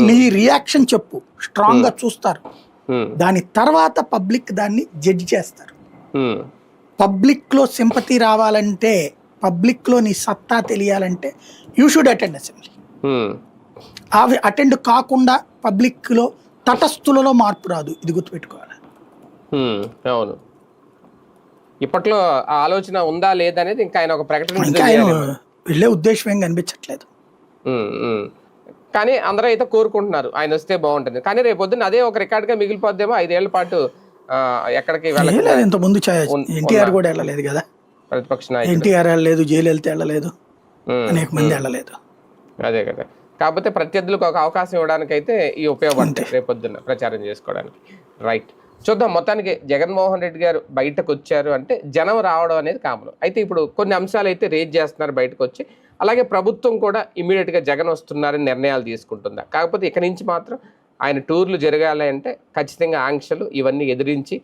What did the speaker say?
నీ రియాక్షన్ చెప్పు, స్ట్రాంగ్ గా చూస్తారు. దాని తర్వాత పబ్లిక్ దాన్ని జడ్జి చేస్తారు. పబ్లిక్ లో సింపతి రావాలంటే, పబ్లిక్ లో నీ సత్తా తెలియాలంటే యూ షుడ్ అటెండ్ అసెంబ్లీ. అవి అటెండ్ కాకుండా పబ్లిక్ లో తటస్థులలో మార్పు రాదు, ఇది గుర్తుపెట్టుకోవాలి. అవును, ఇప్పట్లో ఆ ఆలోచన ఉందా లేదనేది ఇంకా ఆయన ఒక ప్రకటన ఇంకా ఆయన వెళ్ళే ఉద్దేశం ఏం కనిపించట్లేదు. కానీ అందరూ అయితే కోరుకుంటున్నారు ఆయన వస్తే బాగుంటుంది. కానీ రేపు పొద్దున్న అదే ఒక రికార్డ్ గా మిగిలిపోద్దేమో, 5 ఏళ్ల పాటు ఎక్కడికి వెళ్ళలేదు. ఇంత ముందు ఎన్టీఆర్ కూడా వెళ్ళలేదు కదా, ప్రతిపక్ష నాయకుడు ఎన్టీఆర్ వెళ్ళలేదు, జయలలిత వెళ్ళలేదు, అనేక మంది వెళ్ళలేదు. అదే కదా, కాకపోతే ప్రత్యర్థులకు ఒక అవకాశం ఇవ్వడానికి అయితే ఈ ఉపయోగపడతాయి రేపొద్దున్న ప్రచారం చేసుకోవడానికి. రైట్, చూద్దాం. మొత్తానికి జగన్మోహన్ రెడ్డి గారు బయటకు వచ్చారు అంటే జనం రావడం అనేది కామన్. అయితే ఇప్పుడు కొన్ని అంశాలు అయితే రేజ్ చేస్తున్నారు బయటకు వచ్చి. అలాగే ప్రభుత్వం కూడా ఇమీడియట్గా జగన్ వస్తున్నారని నిర్ణయాలు తీసుకుంటుందా? కాకపోతే ఇక నుంచి మాత్రం ఆయన టూర్లు జరగాలి అంటే ఖచ్చితంగా ఆంక్షలు ఇవన్నీ ఎదిరించి